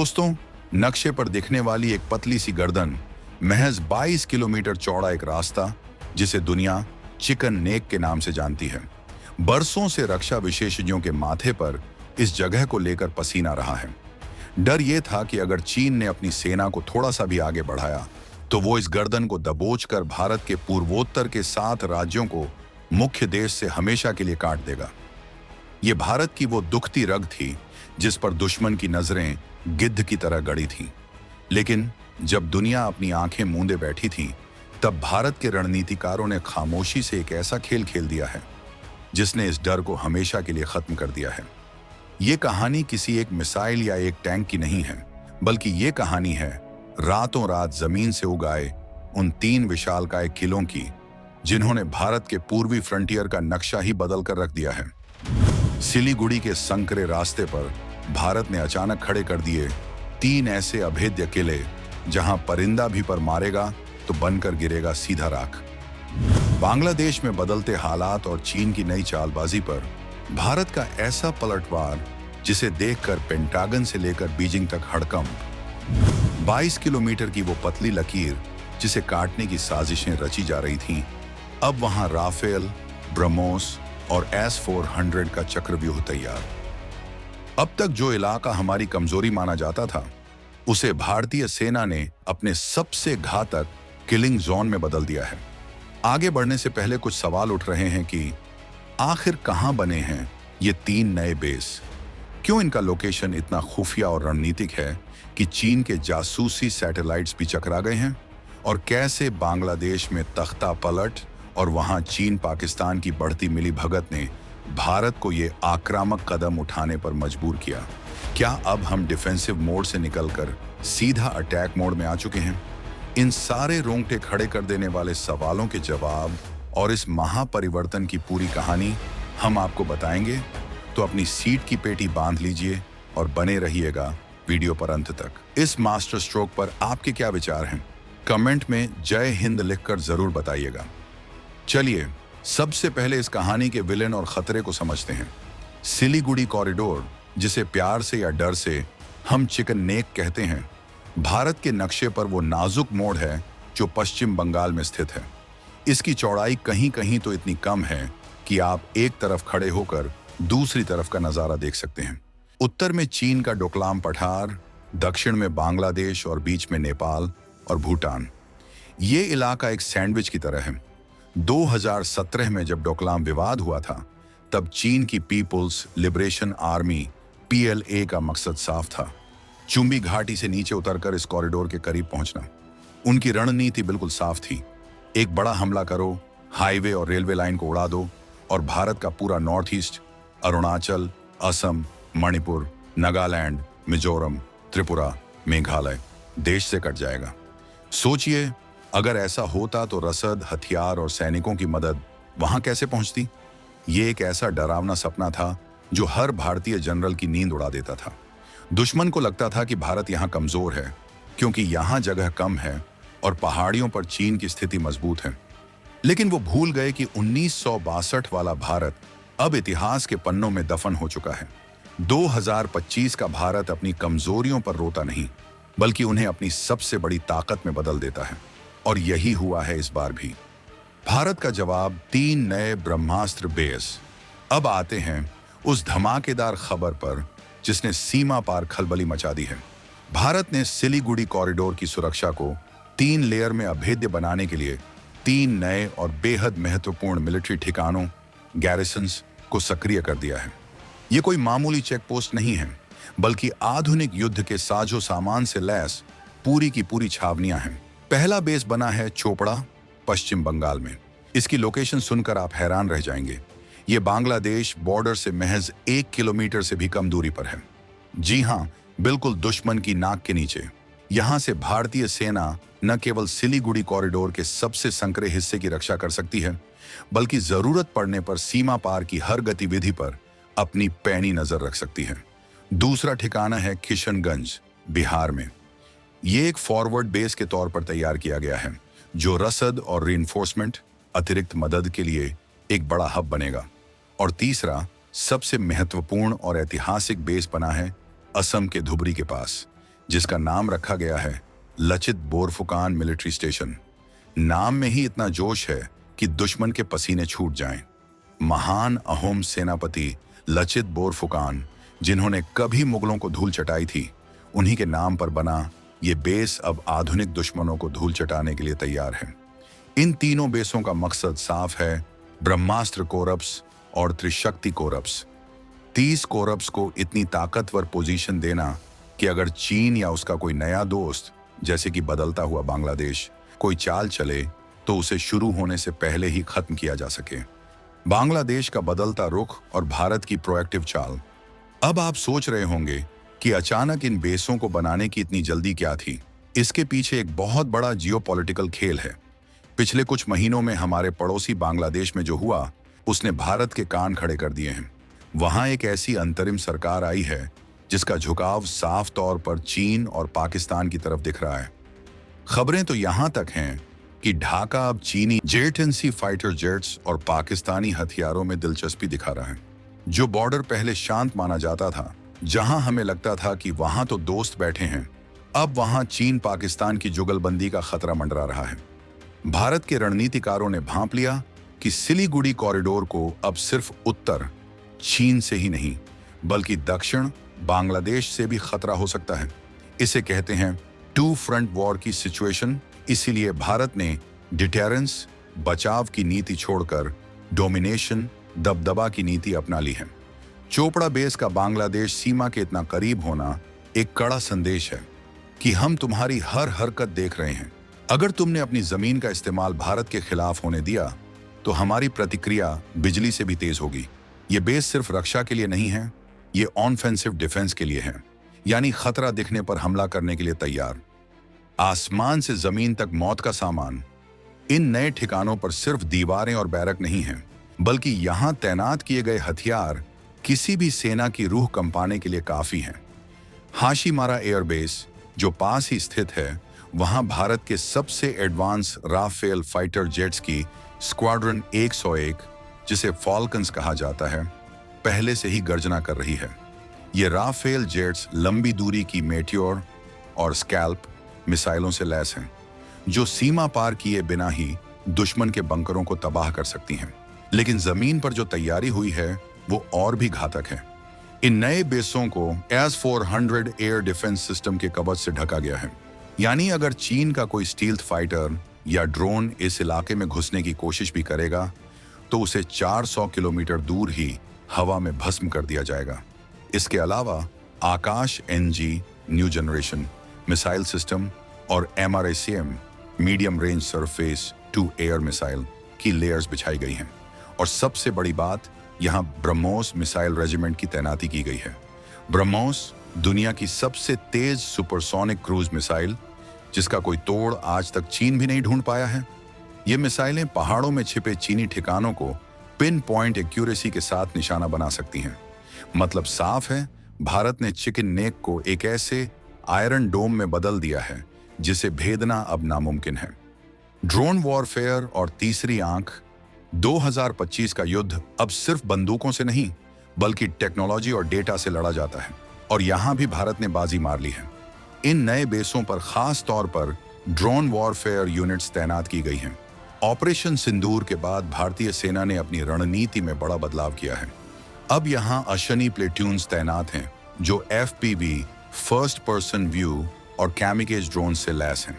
दोस्तों, नक्शे पर दिखने वाली एक पतली सी गर्दन, महज 22 किलोमीटर चौड़ा एक रास्ता जिसे दुनिया चिकन नेक के नाम से जानती है। बरसों से रक्षा विशेषज्ञों के माथे पर इस जगह को लेकर पसीना रहा है। डर यह था कि अगर चीन ने अपनी सेना को थोड़ा सा भी आगे बढ़ाया तो वो इस गर्दन को दबोचकर भारत के पूर्वोत्तर के 7 राज्यों को मुख्य देश से हमेशा के लिए काट देगा। ये भारत की वो दुखती रग थी जिस पर दुश्मन की नजरें गिद्ध की तरह गड़ी थीं। लेकिन जब दुनिया अपनी आंखें मूंदे बैठी थी, तब भारत के रणनीतिकारों ने खामोशी से एक ऐसा खेल खेल दिया है जिसने इस डर को हमेशा के लिए खत्म कर दिया है। ये कहानी किसी एक मिसाइल या एक टैंक की नहीं है, बल्कि ये कहानी है रातों रात जमीन से उगाए उन 3 विशालकाय किलों की, जिन्होंने भारत के पूर्वी फ्रंटियर का नक्शा ही बदल कर रख दिया है। सिलीगुड़ी के संकरे रास्ते पर भारत ने अचानक खड़े कर दिए 3 ऐसे अभेद्य किले, जहां परिंदा भी पर मारेगा तो बनकर गिरेगा सीधा राख। बांग्लादेश में बदलते हालात और चीन की नई चालबाजी पर भारत का ऐसा पलटवार जिसे देखकर पेंटागन से लेकर बीजिंग तक हड़कंप। 22 किलोमीटर की वो पतली लकीर जिसे काटने की साजिशें रची जा रही थीं, अब वहां राफेल, ब्रह्मोस और S-400 का चक्रव्यूह तैयार। अब तक जो इलाका हमारी कमजोरी माना जाता था, उसे भारतीय सेना ने अपने सबसे घातक किलिंग जोन में बदल दिया है। आगे बढ़ने से पहले कुछ सवाल उठ रहे हैं कि आखिर कहां बने हैं ये 3 नए बेस? क्यों इनका लोकेशन इतना खुफिया और रणनीतिक है कि चीन के जासूसी सैटेलाइट्स भी चकरा गए हैं? और कैसे बांग्लादेश में तख्ता पलट और वहां चीन पाकिस्तान की बढ़ती मिली भगत ने भारत को ये आक्रामक कदम उठाने पर मजबूर किया? क्या अब हम डिफेंसिव मोड से निकलकर सीधा अटैक मोड में आ चुके हैं? इन सारे रोंगटे खड़े कर देने वाले सवालों के जवाब और इस महापरिवर्तन की पूरी कहानी हम आपको बताएंगे, तो अपनी सीट की पेटी बांध लीजिए और बने रहिएगा वीडियो पर अंत तक। इस मास्टर स्ट्रोक पर आपके क्या विचार हैं? कमेंट में जय हिंद लिखकर जरूर बताइएगा। चलिए सबसे पहले इस कहानी के विलेन और खतरे को समझते हैं। सिलीगुड़ी कॉरिडोर, जिसे प्यार से या डर से हम चिकन नेक कहते हैं, भारत के नक्शे पर वो नाजुक मोड़ है जो पश्चिम बंगाल में स्थित है। इसकी चौड़ाई कहीं कहीं तो इतनी कम है कि आप एक तरफ खड़े होकर दूसरी तरफ का नजारा देख सकते हैं। उत्तर में चीन का डोकलाम पठार, दक्षिण में बांग्लादेश और बीच में नेपाल और भूटान। ये इलाका एक सैंडविच की तरह है। 2017 में जब डोकलाम विवाद हुआ था, तब चीन की पीपुल्स लिबरेशन आर्मी PLA का मकसद साफ था, चुंबी घाटी से नीचे उतरकर इस कॉरिडोर के करीब पहुंचना। उनकी रणनीति बिल्कुल साफ थी, एक बड़ा हमला करो, हाईवे और रेलवे लाइन को उड़ा दो और भारत का पूरा नॉर्थ ईस्ट, अरुणाचल, असम, मणिपुर, नागालैंड, मिजोरम, त्रिपुरा, मेघालय देश से कट जाएगा। सोचिए, अगर ऐसा होता तो रसद, हथियार और सैनिकों की मदद वहां कैसे पहुंचती? ये एक ऐसा डरावना सपना था जो हर भारतीय जनरल की नींद उड़ा देता था। दुश्मन को लगता था कि भारत यहां कमजोर है क्योंकि यहां जगह कम है और पहाड़ियों पर चीन की स्थिति मजबूत है। लेकिन वो भूल गए कि 1962 वाला भारत अब इतिहास के पन्नों में दफन हो चुका है। 2025 का भारत अपनी कमजोरियों पर रोता नहीं, बल्कि उन्हें अपनी सबसे बड़ी ताकत में बदल देता है। और यही हुआ है इस बार भी। भारत का जवाब 3 नए ब्रह्मास्त्र बेस। अब आते हैं उस धमाकेदार खबर पर जिसने सीमा पार खलबली मचा दी है। भारत ने सिलीगुड़ी कॉरिडोर की सुरक्षा को 3 लेयर में अभेद्य बनाने के लिए 3 नए और बेहद महत्वपूर्ण मिलिट्री ठिकानों, गैरिसन्स को सक्रिय कर दिया है। ये कोई मामूली चेक पोस्ट नहीं है, बल्कि आधुनिक युद्ध के साजो सामान से लैस पूरी की पूरी छावनियां हैं। पहला बेस बना है चोपड़ा, पश्चिम बंगाल में। इसकी लोकेशन सुनकर आप हैरान रह जाएंगे। ये बांग्लादेश बॉर्डर से महज 1 किलोमीटर से भी कम दूरी पर है। जी हां, बिल्कुल दुश्मन की नाक के नीचे। यहां से भारतीय सेना न केवल सिलीगुड़ी कॉरिडोर के सबसे संकरे हिस्से की रक्षा कर सकती है, बल्कि जरूरत पड़ने पर सीमा पार की हर गतिविधि पर अपनी पैनी नजर रख सकती है। दूसरा ठिकाना है किशनगंज, बिहार में। ये एक फॉरवर्ड बेस के तौर पर तैयार किया गया है, जो रसद और रीइंफोर्समेंट, अतिरिक्त मदद के लिए एक बड़ा हब बनेगा। और तीसरा, सबसे महत्वपूर्ण और ऐतिहासिक बेस बना है असम के धुबरी के पास। जिसका नाम रखा गया है लचित बोरफुकान मिलिट्री स्टेशन। नाम में ही इतना जोश है कि दुश्मन के पसीने छूट जाएं। महान अहोम सेनापति लचित बोरफुकान, जिन्होंने कभी मुगलों को धूल चटाई थी, उन्हीं के नाम पर बना ये बेस अब आधुनिक दुश्मनों को धूल चटाने के लिए तैयार है। इन तीनों बेसों का मकसद साफ है, ब्रह्मास्त्र कोरप्स और त्रिशक्ति कोरप्स। 30 कोरप्स को इतनी ताकतवर पोजीशन देना कि अगर चीन या उसका कोई नया दोस्त, जैसे कि बदलता हुआ बांग्लादेश, कोई चाल चले तो उसे शुरू होने से पहले ही खत्म किया जा सके। बांग्लादेश का बदलता रुख और भारत की प्रोएक्टिव चाल। अब आप सोच रहे होंगे कि अचानक इन बेसों को बनाने की इतनी जल्दी क्या थी। इसके पीछे एक बहुत बड़ा जियोपॉलिटिकल खेल है। पिछले कुछ महीनों में हमारे पड़ोसी बांग्लादेश में जो हुआ, उसने भारत के कान खड़े कर दिए हैं। वहां एक ऐसी अंतरिम सरकार आई है जिसका झुकाव साफ तौर पर चीन और पाकिस्तान की तरफ दिख रहा है। खबरें तो यहां तक हैं कि ढाका अब चीनी जेट-एंड-सी फाइटर जेट्स और पाकिस्तानी हथियारों में दिलचस्पी दिखा रहा है। जो बॉर्डर पहले शांत माना जाता था, जहां हमें लगता था कि वहां तो दोस्त बैठे हैं, अब वहां चीन पाकिस्तान की जुगलबंदी का खतरा मंडरा रहा है। भारत के रणनीतिकारों ने भांप लिया कि सिलीगुड़ी कॉरिडोर को अब सिर्फ उत्तर चीन से ही नहीं, बल्कि दक्षिण बांग्लादेश से भी खतरा हो सकता है। इसे कहते हैं टू फ्रंट वॉर की सिचुएशन। इसीलिए भारत ने डिटेरेंस, बचाव की नीति छोड़कर डोमिनेशन, दबदबा की नीति अपना ली है। चोपड़ा बेस का बांग्लादेश सीमा के इतना करीब होना एक कड़ा संदेश है कि हम तुम्हारी हर हरकत देख रहे हैं। अगर तुमने अपनी जमीन का इस्तेमाल भारत के खिलाफ होने दिया तो हमारी प्रतिक्रिया बिजली से भी तेज होगी। ये बेस सिर्फ रक्षा के लिए नहीं है, ये ऑनफेंसिव डिफेंस के लिए है, यानी खतरा दिखने पर हमला करने के लिए तैयार। आसमान से जमीन तक मौत का सामान। इन नए ठिकानों पर सिर्फ दीवारें और बैरक नहीं हैं, बल्कि यहां तैनात किए गए हथियार किसी भी सेना की रूह कंपाने के लिए काफी हैं। हाशीमारा एयरबेस, जो पास ही स्थित है, वहां भारत के सबसे एडवांस राफेल फाइटर जेट्स की स्क्वाड्रन 101, जिसे फॉल्कन्स कहा जाता है, पहले से ही गर्जना कर रही है। ये राफेल जेट्स लंबी दूरी की मेटियोर और स्कैल्प मिसाइलों से लैस हैं, जो सीमा पार किए बिना ही दुश्मन के बंकरों को तबाह कर सकती हैं। लेकिन जमीन पर जो तैयारी हुई है वो और भी घातक है। इन नए बेसों को S-400 एयर डिफेंस सिस्टम के कवच से ढका गया है, यानी अगर चीन का कोई स्टील्थ फाइटर या ड्रोन इस इलाके में घुसने की कोशिश भी करेगा तो उसे 400 किलोमीटर दूर ही हवा में भस्म कर दिया जाएगा। इसके अलावा Akash NG new generation missile system और MRACM medium range surface to air missile की लेयर्स बिछाई गई हैं। और सबसे बड़ी बात, यहाँ ब्रह्मोस मिसाइल रेजिमेंट की तैनाती की गई है। ब्रह्मोस दुनिया की सबसे तेज सुपरसोनिक क्रूज मिसाइल, जिसका कोई तोड़ आज तक चीन भी नहीं ढूंढ पाया है। ये मिसाइलें पहाड़ों में छिपे चीनी ठिकानों को पिन पॉइंट एक्यूरेसी के साथ निशाना बना सकती हैं। मतलब साफ है, भारत ने चिकन नेक को एक ऐसे आयरन डोम में बदल दिया है जिसे भेदना अब नामुमकिन है। ड्रोन वॉरफेयर और तीसरी आंख। 2025 का युद्ध अब सिर्फ बंदूकों से नहीं, बल्कि टेक्नोलॉजी और डेटा से लड़ा जाता है, और यहां भी भारत ने बाजी मार ली है। इन नए बेसों पर खास तौर पर ड्रोन वॉरफेयर यूनिट्स तैनात की गई हैं। ऑपरेशन सिंदूर के बाद भारतीय सेना ने अपनी रणनीति में बड़ा बदलाव किया है। अब यहां अश्विनी प्लेट्यून्स तैनात हैं, जो FPV फर्स्ट पर्सन व्यू और कैमिकेज ड्रोन से लैस हैं।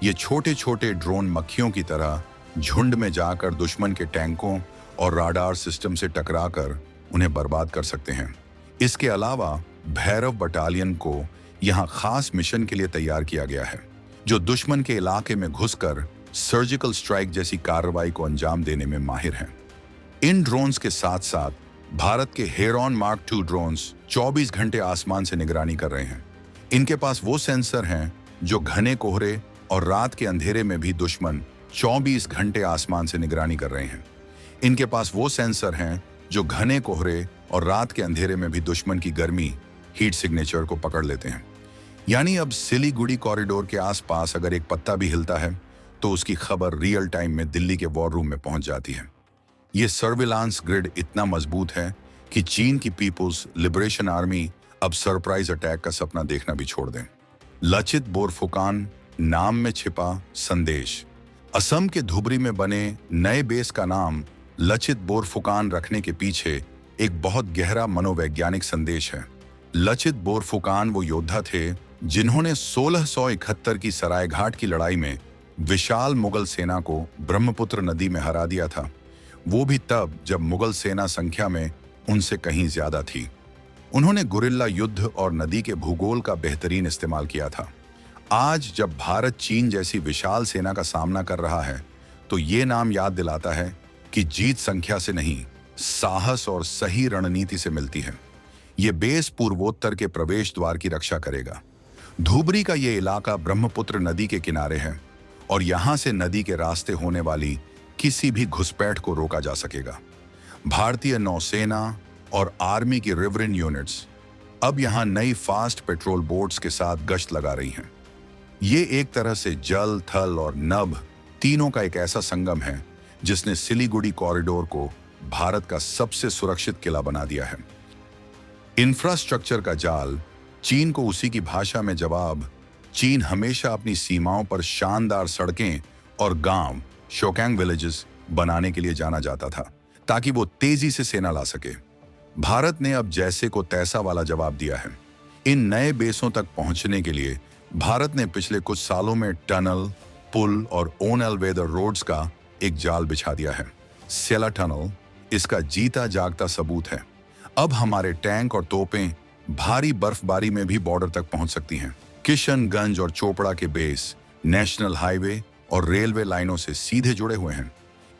ये छोटे छोटे ड्रोन मक्खियों की तरह झुंड में जाकर दुश्मन के टैंकों और राडार सिस्टम से टकराकर उन्हें बर्बाद कर सकते हैं। इसके अलावा भैरव बटालियन को यहाँ खास मिशन के लिए तैयार किया गया है, जो दुश्मन के इलाके में घुसकर सर्जिकल स्ट्राइक जैसी कार्रवाई को अंजाम देने में माहिर हैं। इन ड्रोन्स के साथ साथ भारत के हेरॉन मार्क II ड्रोन्स 24 घंटे आसमान से निगरानी कर रहे हैं। इनके पास वो सेंसर हैं जो घने कोहरे और रात के अंधेरे में भी दुश्मन 24 घंटे आसमान से निगरानी कर रहे हैं। इनके पास वो सेंसर हैं जो घने कोहरे और रात के अंधेरे में भी दुश्मन की गर्मी, हीट सिग्नेचर को पकड़ लेते हैं। यानी अब सिलीगुड़ी कॉरिडोर के आसपास अगर एक पत्ता भी हिलता है तो उसकी खबर रियल टाइम में दिल्ली के वॉर रूम में पहुंच जाती है। ये सर्विलांस ग्रिड इतना मजबूत है कि चीन की पीपुल्स लिबरेशन आर्मी अब सरप्राइज अटैक का सपना देखना भी छोड़ दें। लचित बोरफुकान, नाम में छिपा संदेश। असम के धुबरी में बने नए बेस का नाम लचित बोरफुकान रखने के पीछे एक बहुत गहरा मनोवैज्ञानिक संदेश है। लचित बोरफुकान वो योद्धा थे जिन्होंने 1671 की सरायघाट की लड़ाई में विशाल मुगल सेना को ब्रह्मपुत्र नदी में हरा दिया था, वो भी तब जब मुगल सेना संख्या में उनसे कहीं ज्यादा थी। उन्होंने गुरिल्ला युद्ध और नदी के भूगोल का बेहतरीन इस्तेमाल किया था। आज जब भारत चीन जैसी विशाल सेना का सामना कर रहा है तो ये नाम याद दिलाता है कि जीत संख्या से नहीं, साहस और सही रणनीति से मिलती है। ये बेस पूर्वोत्तर के प्रवेश द्वार की रक्षा करेगा। धुबरी का ये इलाका ब्रह्मपुत्र नदी के किनारे है और यहां से नदी के रास्ते होने वाली किसी भी घुसपैठ को रोका जा सकेगा। भारतीय नौसेना और आर्मी की रिवरिन यूनिट्स अब यहां नई फास्ट पेट्रोल बोट्स के साथ गश्त लगा रही हैं। ये एक तरह से जल, थल और नभ तीनों का एक ऐसा संगम है जिसने सिलीगुड़ी कॉरिडोर को भारत का सबसे सुरक्षित किला बना दिया है। इंफ्रास्ट्रक्चर का जाल, चीन को उसी की भाषा में जवाब। चीन हमेशा अपनी सीमाओं पर शानदार सड़कें और गांव, शोकैंग विलेजेस बनाने के लिए जाना जाता था ताकि वो तेजी से सेना ला सके। भारत ने अब जैसे को तैसा वाला जवाब दिया है। इन नए बेसों तक पहुंचने के लिए भारत ने पिछले कुछ सालों में टनल, पुल और ओन एलवेदर रोड्स का एक जाल बिछा दिया है। सेला टनल इसका जीता जागता सबूत है। अब हमारे टैंक और तोपें भारी बर्फबारी में भी बॉर्डर तक पहुंच सकती हैं। किशनगंज और चोपड़ा के बेस नेशनल हाईवे और रेलवे लाइनों से सीधे जुड़े हुए हैं।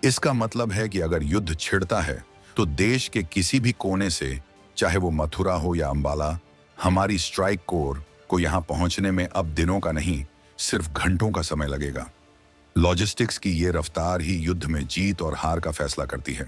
इसका मतलब है कि अगर युद्ध छिड़ता है तो देश के किसी भी कोने से, चाहे वो मथुरा हो या अंबाला, हमारी स्ट्राइक कोर को यहां पहुंचने में अब दिनों का नहीं, सिर्फ घंटों का समय लगेगा। लॉजिस्टिक्स की ये रफ्तार ही युद्ध में जीत और हार का फैसला करती है।